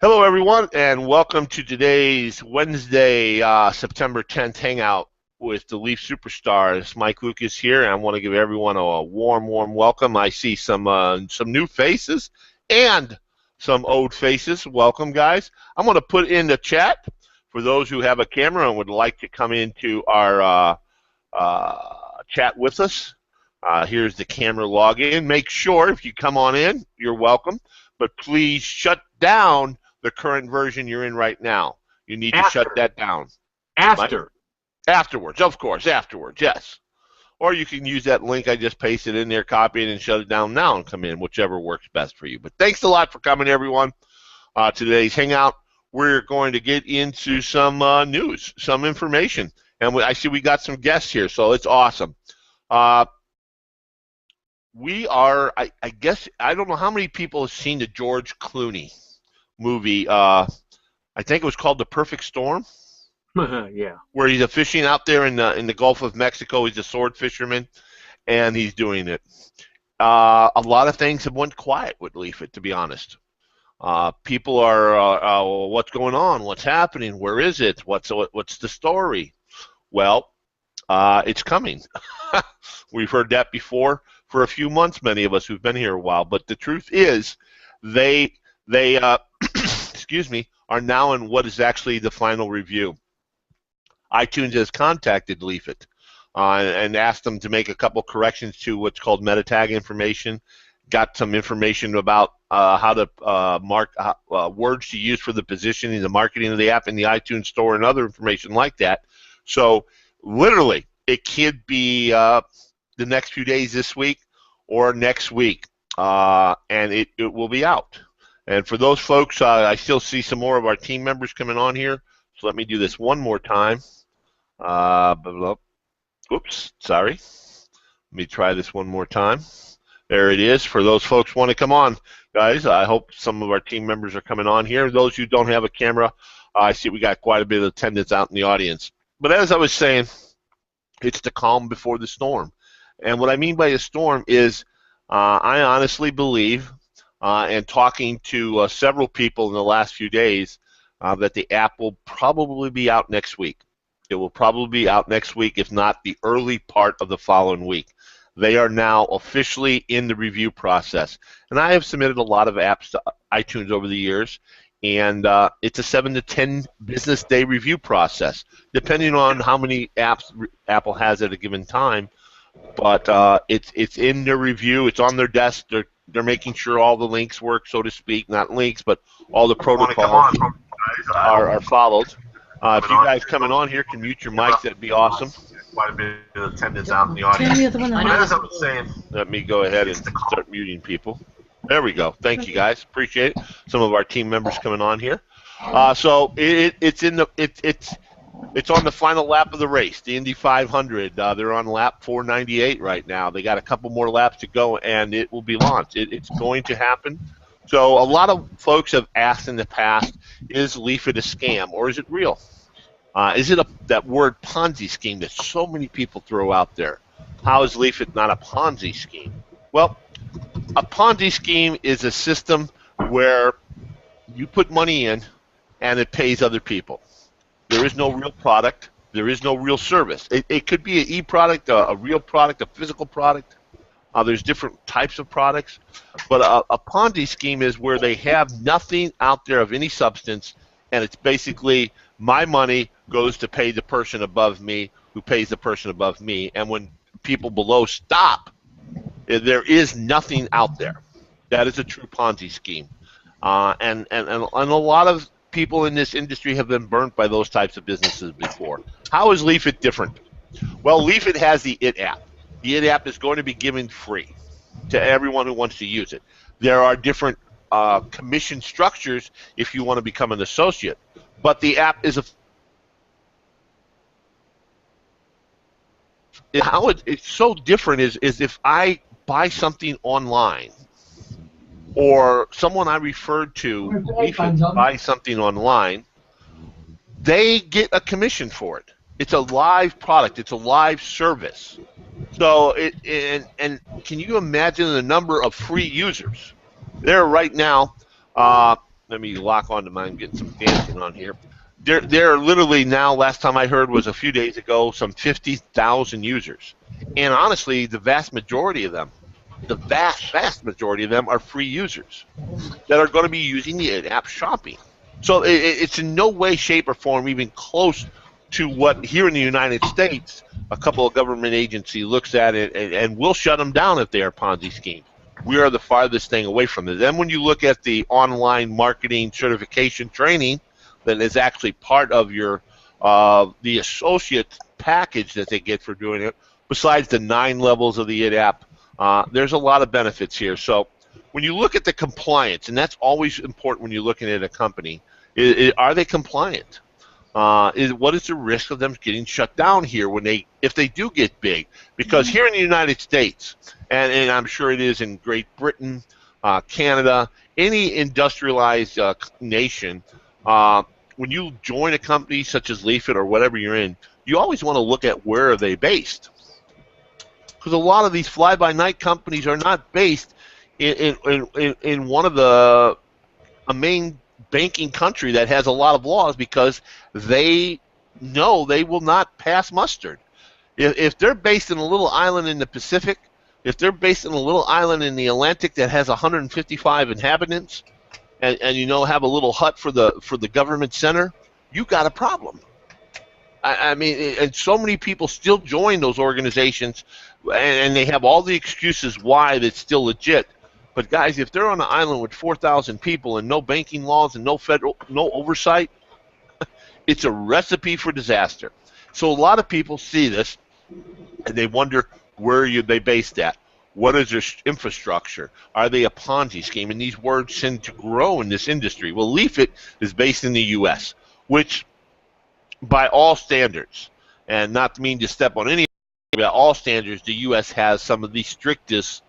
Hello, everyone, and welcome to today's Wednesday, September 10th hangout with the Leaf Superstars. Mike Lucas here, and I want to give everyone a warm welcome. I see some new faces and some old faces. Welcome, guys. I'm going to put in the chat for those who have a camera and would like to come into our chat with us. Here's the camera login. Make sure if you come on in, you're welcome, but please shut down the current version you're in right now. You need to shut that down. Afterwards, of course, afterwards, yes. Or you can use that link I just pasted in there, copy it, and shut it down now and come in, whichever works best for you. But thanks a lot for coming, everyone. Today's hangout, we're going to get into some news, some information. And I see we got some guests here, so it's awesome. We are, I guess, I don't know how many people have seen the George Clooney movie. I think it was called The Perfect Storm. Yeah. Where he's fishing out there in the Gulf of Mexico. He's a sword fisherman, and he's doing it. A lot of things have went quiet with Leafit, to be honest. People are, what's going on? What's happening? Where is it? What's the story? Well, it's coming. We've heard that before for a few months, many of us who've been here a while. But the truth is, they excuse me, are now in what is actually the final review. iTunes has contacted Leafit and asked them to make a couple corrections to what's called meta tag information. Got some information about how to mark words to use for the positioning, the marketing of the app in the iTunes store, and other information like that. So literally, it could be the next few days this week or next week, and it will be out. And for those folks, I still see some more of our team members coming on here. So let me do this one more time. Oops, sorry. Let me try this one more time. There it is. For those folks who want to come on, guys, I hope some of our team members are coming on here. Those who don't have a camera, I see we got quite a bit of attendance out in the audience. But as I was saying, it's the calm before the storm. And what I mean by a storm is I honestly believe, and talking to several people in the last few days, that the app will probably be out next week. It will probably be out next week, if not the early part of the following week. They are now officially in the review process. And I have submitted a lot of apps to iTunes over the years, and it's a 7 to 10 business day review process, depending on how many apps Apple has at a given time. But it's in their review. It's on their desk. They're making sure all the links work, so to speak. Not links, but all the protocols are followed. If you guys coming on here can mute your mics, that'd be awesome. Quite a bit of attendance out in the audience. As I was saying, let me go ahead and start muting people. There we go. Thank you, guys. Appreciate it. Some of our team members coming on here. So it's on the final lap of the race, the Indy 500. They're on lap 498 right now. They got a couple more laps to go, and it will be launched. It's going to happen. So a lot of folks have asked in the past, is Leafit a scam, or is it real? Is it that word Ponzi scheme that so many people throw out there? How is Leafit not a Ponzi scheme? Well, a Ponzi scheme is a system where you put money in and it pays other people. There is no real product. There is no real service. It could be an e-product, a real product, a physical product. There's different types of products. But a Ponzi scheme is where they have nothing out there of any substance, and it's basically my money goes to pay the person above me who pays the person above me. And when people below stop, there is nothing out there. That is a true Ponzi scheme. And a lot of people in this industry have been burnt by those types of businesses before. How is Leafit different? Well, Leafit has the IT app. The IT app is going to be given free to everyone who wants to use it. There are different commission structures if you want to become an associate, but the app is how it's so different is if I buy something online, or someone I referred to Leafit buy something online, they get a commission for it. It's a live product. It's a live service. So and can you imagine the number of free users? There right now, let me lock onto mine, getting some dancing on here. There are literally now, last time I heard was a few days ago, some 50,000 users. And honestly, the vast majority of them are free users that are going to be using the in-app shopping. So it's in no way, shape, or form even close to what here in the United States a couple of government agency looks at it and will shut them down if they are Ponzi schemes. We are the farthest thing away from it. Then when you look at the online marketing certification training that is actually part of your the associate package that they get for doing it, besides the 9 levels of the in-app, there's a lot of benefits here. So when you look at the compliance, and that's always important when you're looking at a company, are they compliant? What is the risk of them getting shut down here if they do get big? Because here in the United States, and I'm sure it is in Great Britain, Canada, any industrialized nation, when you join a company such as Leafit or whatever you're in, you always want to look at where are they based. Because a lot of these fly-by-night companies are not based in one of a main banking country that has a lot of laws, because they know they will not pass mustard. If they're based in a little island in the Pacific, if they're based in a little island in the Atlantic that has 155 inhabitants, and have a little hut for the government center, you got a problem. I mean, and so many people still join those organizations, and they have all the excuses why that's still legit. But guys, if they're on an island with 4,000 people and no banking laws and no oversight, it's a recipe for disaster. So a lot of people see this, and they wonder, where are they based at? What is their infrastructure? Are they a Ponzi scheme? And these words tend to grow in this industry. Well, Leafit is based in the U.S., which, by all standards, and not to mean to step on any, by all standards, the U.S. has some of the strictest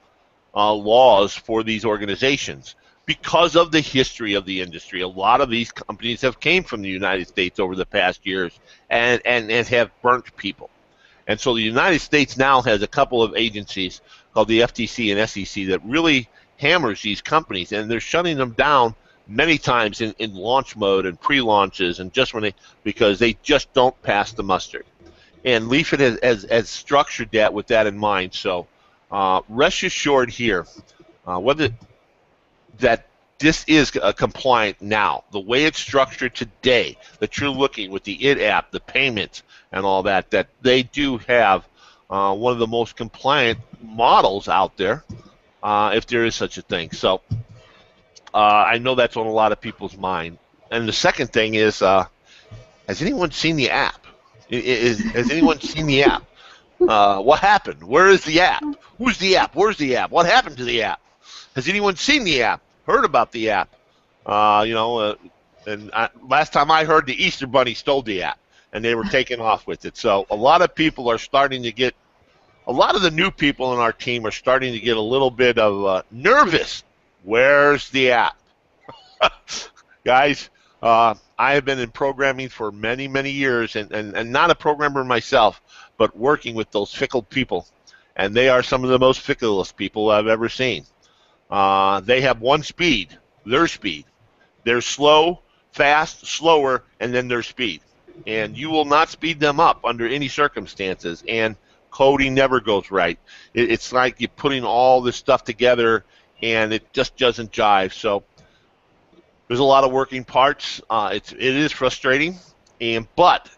laws for these organizations because of the history of the industry. A lot of these companies have came from the United States over the past years and have burnt people. And so the United States now has a couple of agencies called the FTC and SEC that really hammers these companies, and they're shutting them down many times in launch mode and pre-launches, and because they just don't pass the mustard. And Leafit has structured that with that in mind. So rest assured here, that this is compliant now. The way it's structured today, that you're looking with the app, the payments, and all that they do have one of the most compliant models out there, if there is such a thing. So I know that's on a lot of people's mind. And the second thing is, has anyone seen the app? Has anyone seen the app? What happened? Where is the app? Who's the app? Where's the app? What happened to the app? Has anyone seen the app? Heard about the app? Last time I heard, the Easter Bunny stole the app, and they were taking off with it. So a lot of people are starting to get, a lot of the new people in our team are starting to get a little bit of nervous. Where's the app? Guys, I have been in programming for many, many years, and not a programmer myself, but working with those fickle people. And they are some of the most ficklest people I've ever seen. They have one speed, their speed. They're slow, fast, slower, and then their speed. And you will not speed them up under any circumstances. And coding never goes right. It's like you're putting all this stuff together, and it just doesn't jive. So there's a lot of working parts. It is frustrating, but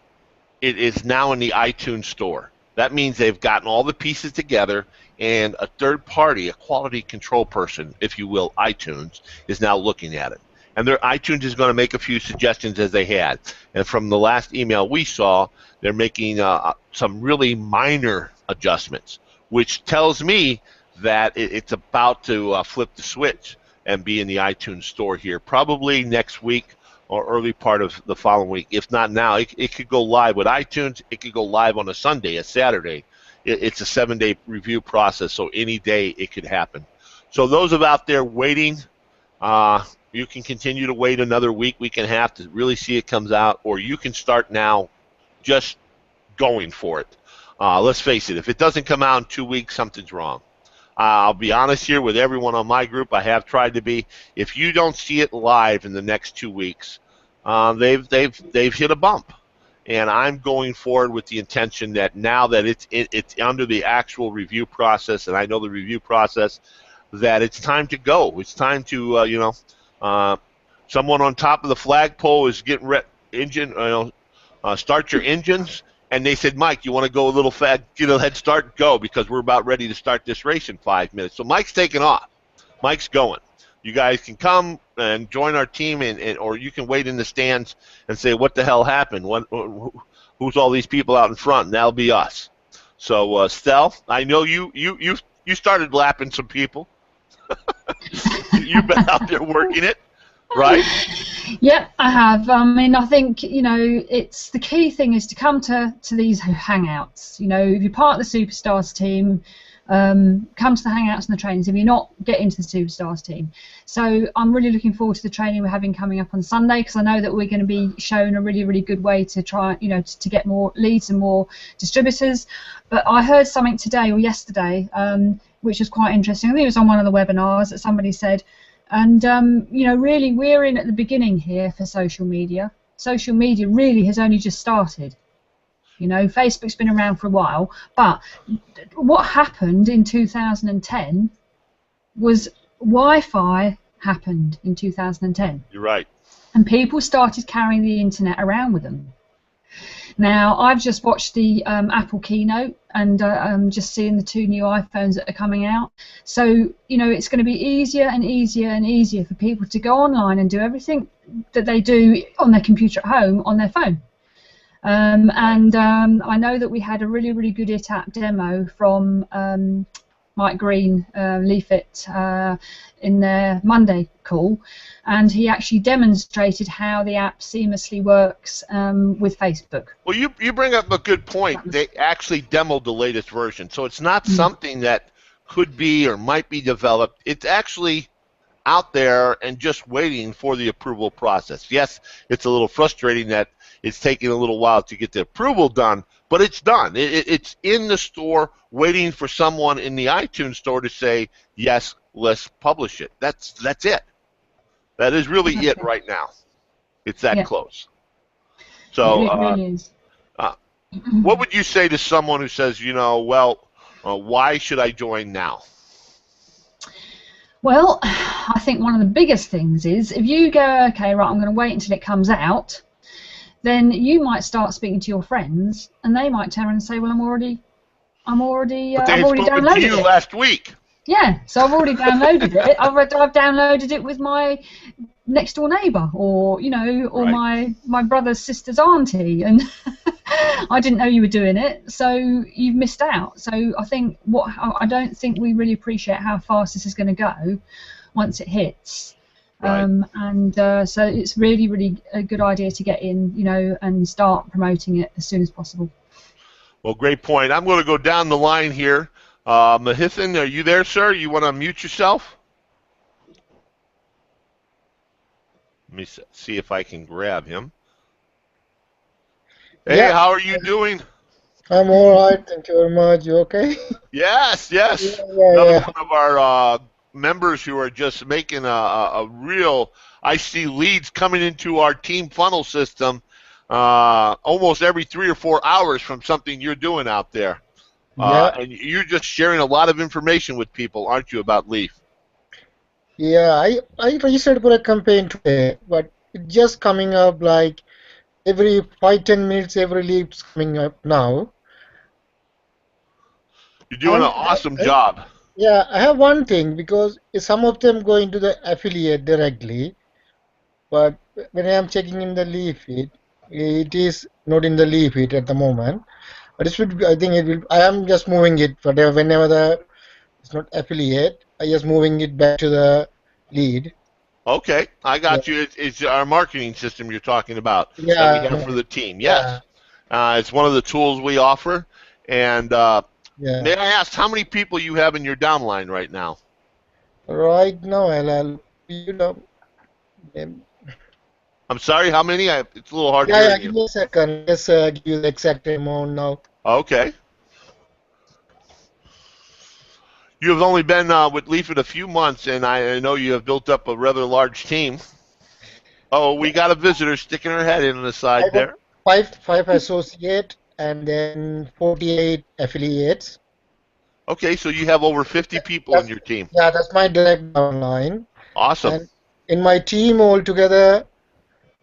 it is now in the iTunes store. That means they've gotten all the pieces together, and a third party, a quality control person, if you will, iTunes, is now looking at it. And their iTunes is going to make a few suggestions, as they had. And from the last email we saw, they're making some really minor adjustments, which tells me that it's about to flip the switch and be in the iTunes store here, probably next week or early part of the following week. If not now, it could go live with iTunes. It could go live on a Sunday, a Saturday. It's a 7-day review process, so any day it could happen. So those of out there waiting, you can continue to wait another week and a half to really see it comes out, or you can start now just going for it. Let's face it, if it doesn't come out in 2 weeks, something's wrong. I'll be honest here with everyone on my group. I have tried to be. If you don't see it live in the next 2 weeks, they've hit a bump, and I'm going forward with the intention that now that it's under the actual review process, and I know the review process, that it's time to go. It's time to someone on top of the flagpole is getting start your engines. And they said, Mike, you want to go a little fast, get a head start, go, because we're about ready to start this race in 5 minutes. So Mike's taking off. Mike's going. You guys can come and join our team, or you can wait in the stands and say, what the hell happened? Who's all these people out in front? And that'll be us. So, Stel, I know you started lapping some people. You've been out there working it, right? Yeah, I have. I mean, I think, it's the key thing is to come to these hangouts. If you're part of the Superstars team, come to the hangouts and the trainings. If you're not, get into the Superstars team. So I'm really looking forward to the training we're having coming up on Sunday, because I know that we're going to be shown a really, really good way to try, to get more leads and more distributors. But I heard something today or yesterday, which was quite interesting. I think it was on one of the webinars that somebody said. And, really, we're in at the beginning here for social media. Social media really has only just started. Facebook's been around for a while. But what happened in 2010 was Wi-Fi happened in 2010. You're right. And people started carrying the internet around with them. Now, I've just watched the Apple keynote, and I'm just seeing the 2 new iPhones that are coming out. So, it's going to be easier and easier and easier for people to go online and do everything that they do on their computer at home on their phone. I know that we had a really, really good ITAP demo from Mike Green, Leafit, in their Monday call, and he actually demonstrated how the app seamlessly works with Facebook. Well, you bring up a good point. They actually demoed the latest version, so it's not something that could be or might be developed. It's actually out there and just waiting for the approval process. Yes, it's a little frustrating that it's taking a little while to get the approval done, but it's done. It's in the store waiting for someone in the iTunes store to say, yes, let's publish it. That's it. That is really it right now. It's that close. So, it really is. What would you say to someone who says, why should I join now? Well, I think one of the biggest things is if you go, okay, right, I'm going to wait until it comes out, then you might start speaking to your friends, and they might turn around and say, well, I've already downloaded to you it last week. Yeah, so I've already downloaded it. I've downloaded it with my next door neighbour, or right. my brother's sister's auntie, and I didn't know you were doing it, so you've missed out. So I think I don't think we really appreciate how fast this is going to go once it hits. Right. So it's really, really a good idea to get in, and start promoting it as soon as possible. Well, great point. I'm going to go down the line here. Mahithan, are you there, sir? You want to mute yourself? Let me see if I can grab him. Hey, how are you doing? I'm all right. Thank you very much. You okay? Yes. Another one of our members who are just making a real, I see leads coming into our team funnel system almost every 3 or 4 hours from something you're doing out there. And you're just sharing a lot of information with people, aren't you, about Leaf? Yeah, I registered for a campaign today, but it's just coming up like every 5-10 minutes, every lead's coming up now. You're doing an awesome job. Yeah, I have one thing, because some of them go into the affiliate directly, but when I am checking in the Leafit, it is not in the Leafit at the moment. But it should be, I think it will. I am just moving it whenever it's not affiliate. I just moving it back to the lead. Okay, I got you. It's our marketing system you're talking about that we have for the team. Yes, it's one of the tools we offer. And may I ask how many people you have in your downline right now? Right now, I'm sorry, how many? It's a little hard to hear you. Give me a second. Just give you the exact amount now. Okay. You have only been with Leafit a few months, and I know you have built up a rather large team. Oh, we got a visitor sticking her head in on the I side got there. five associate and then 48 affiliates. Okay, so you have over 50 people in That's your team. yeah, that's my direct downline. Awesome. And in my team altogether,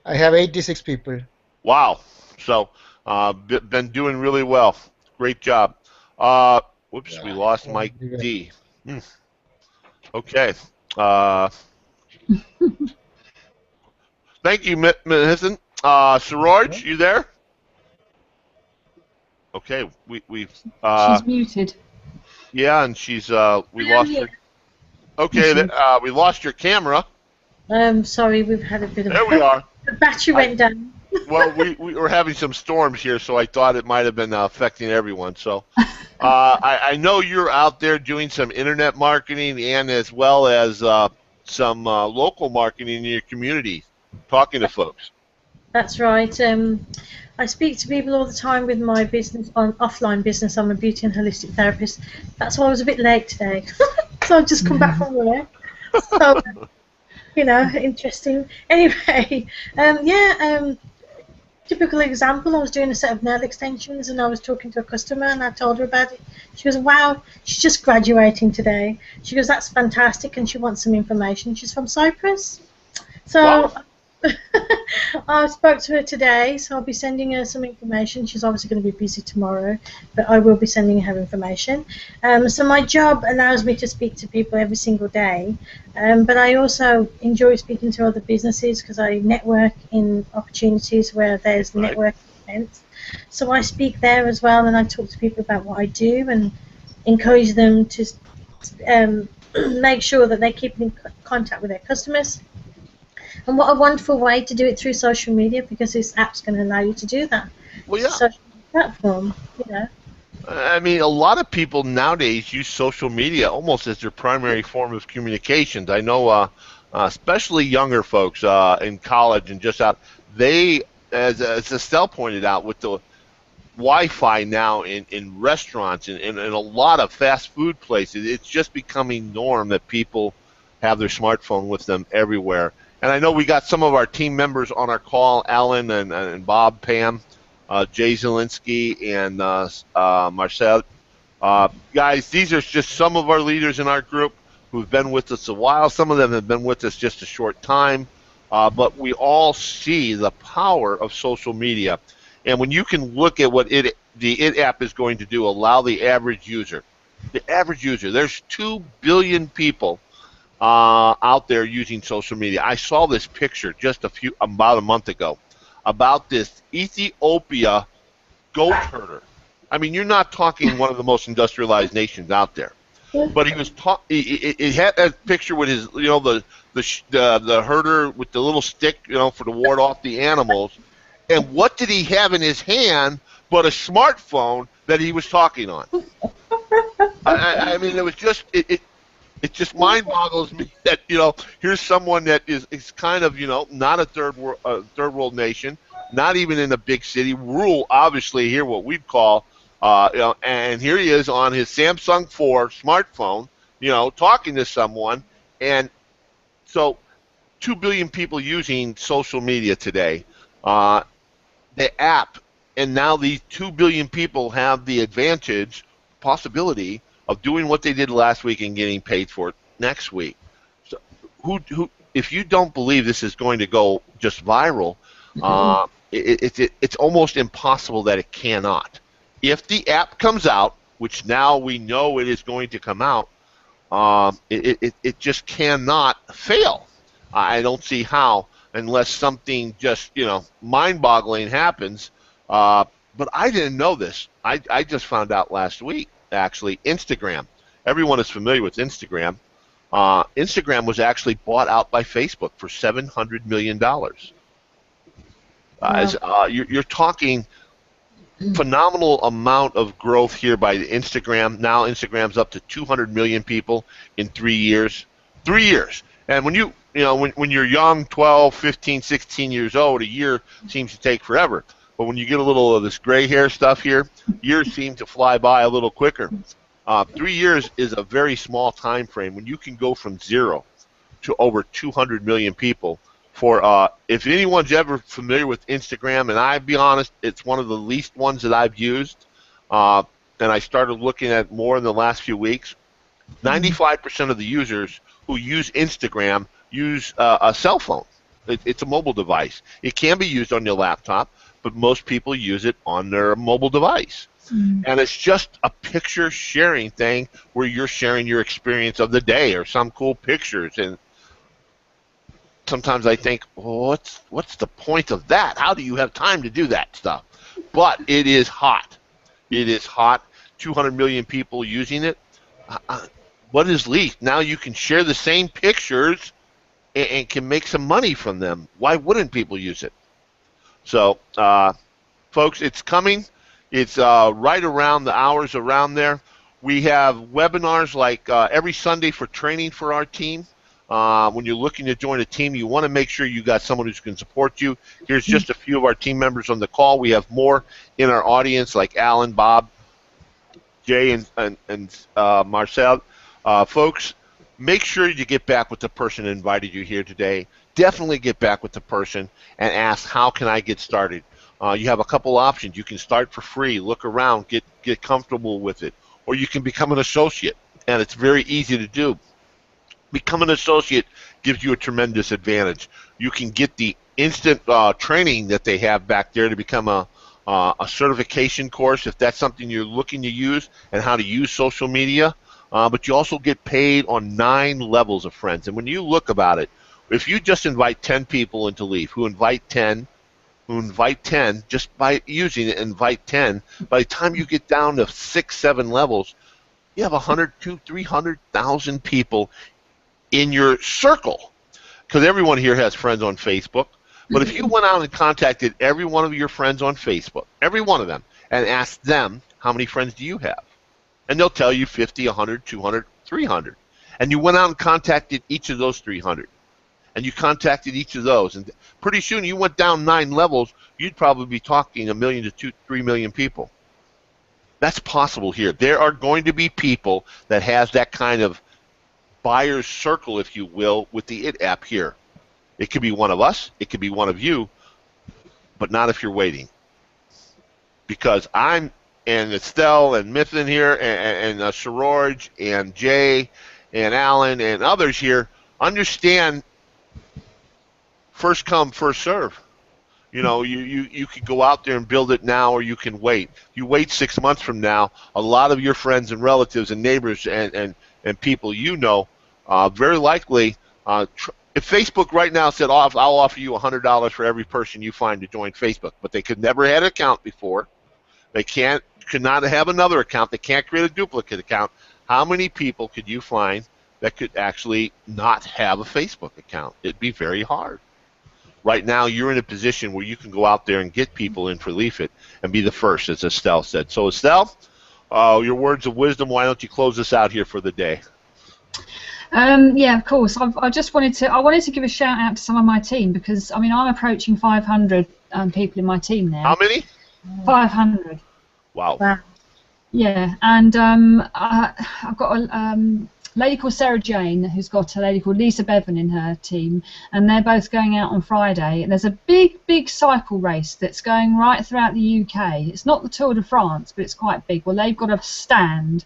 I have 86 people. Wow. So, been doing really well. Great job. Uh, whoops, we Yeah, lost Mike everywhere. D. Hmm. Okay. Uh, thank you, Mahisan. Saroj, you there? Okay, we've She's muted. yeah, and she's we I am lost here. her. Okay, She is. we lost your camera. Sorry, we've had a bit of There we are. the battery I, went down. well, we were having some storms here, so I thought it might have been affecting everyone. So I know you're out there doing some internet marketing and as well as some local marketing in your community, talking to folks. That's right. I speak to people all the time with my business, on offline business. I'm a beauty and holistic therapist. That's why I was a bit late today. So I've just come back from work. So, interesting. Anyway, typical example, I was doing a set of nail extensions and I was talking to a customer and I told her about it. She goes, wow, she's just graduating today. She goes, that's fantastic, and she wants some information. She's from Cyprus. Wow. So I spoke to her today, so I'll be sending her some information. She's obviously going to be busy tomorrow, but I will be sending her information. So my job allows me to speak to people every single day, but I also enjoy speaking to other businesses because I network in opportunities where there's Right. networking events. So I speak there as well, and I talk to people about what I do and encourage them to make sure that they keep in contact with their customers. And what a wonderful way to do it through social media, because this app's going to allow you to do that. Well, It's a yeah. social platform, you know. I mean, a lot of people nowadays use social media almost as their primary form of communications. I know, especially younger folks in college and just out, they, as Estelle pointed out, with the Wi-Fi now in restaurants and in a lot of fast food places, it's just becoming norm that people have their smartphone with them everywhere. And I know we got some of our team members on our call, Alan and Bob, Pam, Jay Zielinski, and Marcel. Guys, these are just some of our leaders in our group who've been with us a while. Some of them have been with us just a short time, but we all see the power of social media. And when you can look at what the It app is going to do, allow the average user, there's 2 billion people out there using social media. I saw this picture just about a month ago about this Ethiopia goat herder. I mean, you're not talking one of the most industrialized nations out there, but he was it had that picture with his, the herder with the little stick, for to ward off the animals. And what did he have in his hand but a smartphone that he was talking on? I mean, it was just it just mind boggles me that here's someone that is kind of not a third world nation, not even in a big city, rural obviously here what we'd call and here he is on his Samsung 4 smartphone, talking to someone. And so 2 billion people using social media today. The app, and now these 2 billion people have the possibility of doing what they did last week and getting paid for it next week. So, if you don't believe this is going to go just viral, it's almost impossible that it cannot. If the app comes out, which now we know it is going to come out, it just cannot fail. I don't see how, unless something just mind-boggling happens. But I didn't know this. I just found out last week. Actually, Instagram. Everyone is familiar with Instagram. Instagram was actually bought out by Facebook for $700 million. You're talking phenomenal amount of growth here by Instagram. Now Instagram's up to 200 million people in 3 years. 3 years. And when when you're young, 12, 15, 16 years old, a year seems to take forever. But when you get a little of this gray hair stuff here, years seem to fly by a little quicker. 3 years is a very small time frame when you can go from 0 to over 200 million people. For if anyone's ever familiar with Instagram, and I'll be honest, it's one of the least ones that I've used, and I started looking at more in the last few weeks. 95% of the users who use Instagram use a cell phone. It's a mobile device. It can be used on your laptop, but most people use it on their mobile device. And it's just a picture sharing thing where you're sharing your experience of the day or some cool pictures. And sometimes I think, well, what's the point of that? How do you have time to do that stuff? But it is hot. It is hot. 200 million people using it. What is Leaf? Now you can share the same pictures and can make some money from them. Why wouldn't people use it? So, folks, it's coming. It's right around the hours around there. We have webinars like every Sunday for training for our team. When you're looking to join a team, you want to make sure you got someone who can support you. Here's just a few of our team members on the call. We have more in our audience like Alan, Bob, Jay, and Marcel. Folks, make sure you get back with the person that invited you here today. Definitely get back with the person and ask, how can I get started? You have a couple options. You can start for free, look around, get comfortable with it, or you can become an associate, and it's very easy to do. Become an associate gives you a tremendous advantage. You can get the instant training that they have back there to become a certification course if that's something you're looking to use, and how to use social media. But you also get paid on 9 levels of friends. And when you look about it, if you just invite 10 people into Leaf, who invite 10, just by using it, invite 10, by the time you get down to 6, 7 levels, you have 100, 200, 300,000 people in your circle. Because everyone here has friends on Facebook. But if you went out and contacted every one of your friends on Facebook, every one of them, and asked them, how many friends do you have? And they'll tell you 50, 100, 200, 300. And you went out and contacted each of those 300. And you contacted each of those. And pretty soon you went down 9 levels, you'd probably be talking 1 million to 3 million people. That's possible here. There are going to be people that has that kind of buyer's circle, if you will, with the IT app here. It could be one of us. It could be one of you. But not if you're waiting. Because I'm, and Estelle and Mithan here, and Saroj and Jay and Alan and others here understand first come, first serve. You know, you could go out there and build it now, or you can wait. You wait 6 months from now, a lot of your friends and relatives and neighbors and people you know, very likely, if Facebook right now said, I'll offer you $100 for every person you find to join Facebook, but they could never had an account before, they could not have another account, they can't create a duplicate account, how many people could you find that could actually not have a Facebook account? It'd be very hard. Right now, you're in a position where you can go out there and get people in for Leafit and be the first, as Estelle said. So, Estelle, your words of wisdom, why don't you close us out here for the day? Yeah, of course. I wanted to give a shout out to some of my team, because I mean I'm approaching 500 people in my team now. How many? 500. Wow. Yeah, and I've got a lady called Sarah Jane who's got a lady called Lisa Bevan in her team, and they're both going out on Friday. And there's a big cycle race that's going right throughout the UK. It's not the Tour de France, but it's quite big. Well, they've got a stand,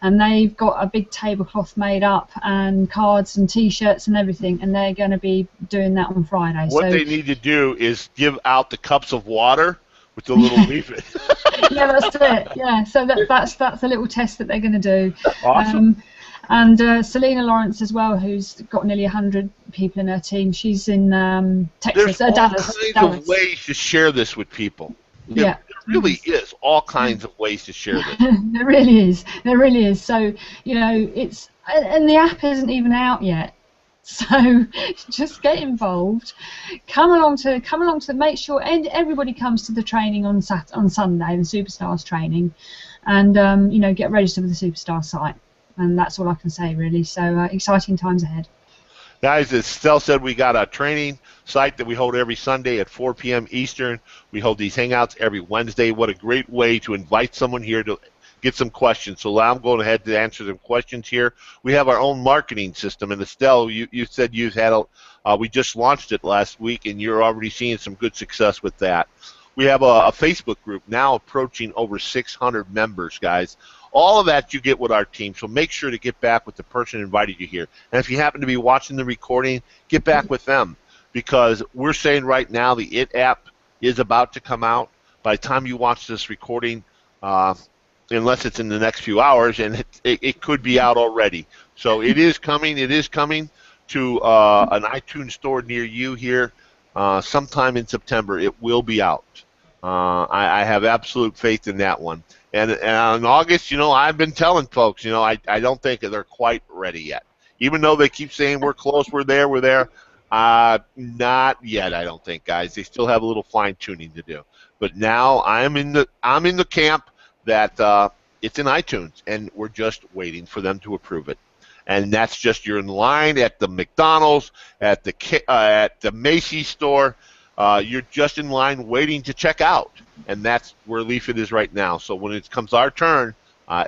and they've got a big tablecloth made up, and cards and T-shirts and everything, and they're going to be doing that on Friday. What they need to do is give out the cups of water with the little Leafit. Yeah, that's it. Yeah, so that's a little test that they're going to do. Awesome. And Selena Lawrence as well, who's got nearly 100 people in her team. She's in Texas, There's all Dallas. kinds of ways to share this with people. Yeah. There really is all kinds of ways to share this. There really is. There really is. So, you know, and the app isn't even out yet. So just get involved. Come along to make sure everybody comes to the training on Sunday, the Superstars training, and you know, get registered with the Superstar site. And that's all I can say, really. So exciting times ahead. Guys, as Stell said, we got a training site that we hold every Sunday at 4 p.m. Eastern. We hold these hangouts every Wednesday. What a great way to invite someone here to get some questions. So I'm going ahead to answer some questions here. We have our own marketing system, and Estelle, you said you've had we just launched it last week, and you're already seeing some good success with that. We have a Facebook group now approaching over 600 members, guys. All of that you get with our team, so make sure to get back with the person who invited you here. And if you happen to be watching the recording, get back with them, because we're saying right now the IT app is about to come out. By the time you watch this recording, unless it's in the next few hours, and it could be out already. So it is coming. It is coming to an iTunes store near you here sometime in September. It will be out. I have absolute faith in that one. And in August, I've been telling folks, I don't think they're quite ready yet. Even though they keep saying we're close, we're there, we're there. Not yet, I don't think, guys. They still have a little fine tuning to do. But now I'm in the camp that it's in iTunes, and we're just waiting for them to approve it. And that's just, you're in line at the McDonald's, at the Macy's store. You're just in line waiting to check out, and that's where Leafit is right now. So when it comes our turn,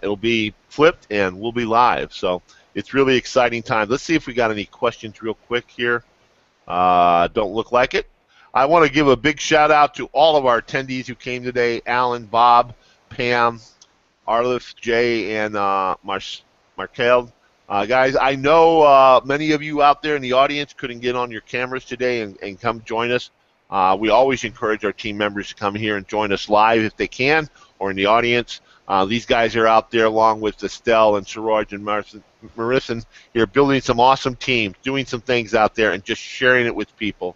it'll be flipped and we'll be live. So it's really exciting time. Let's see if we got any questions real quick here. Don't look like it. I want to give a big shout out to all of our attendees who came today: Alan, Bob, Pam, Arlith, Jay, and Markel. Guys, I know many of you out there in the audience couldn't get on your cameras today and come join us. We always encourage our team members to come here and join us live if they can, or in the audience. These guys are out there along with Estelle and Suraj and Marissa here, building some awesome teams, doing some things out there, and just sharing it with people.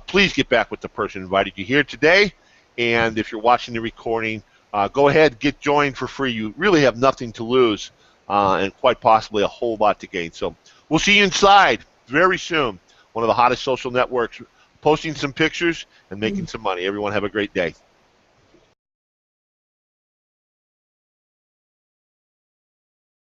Please get back with the person who invited you here today, and if you're watching the recording, go ahead, get joined for free. You really have nothing to lose, and quite possibly a whole lot to gain. So we'll see you inside very soon. One of the hottest social networks, posting some pictures and making some money. Everyone have a great day.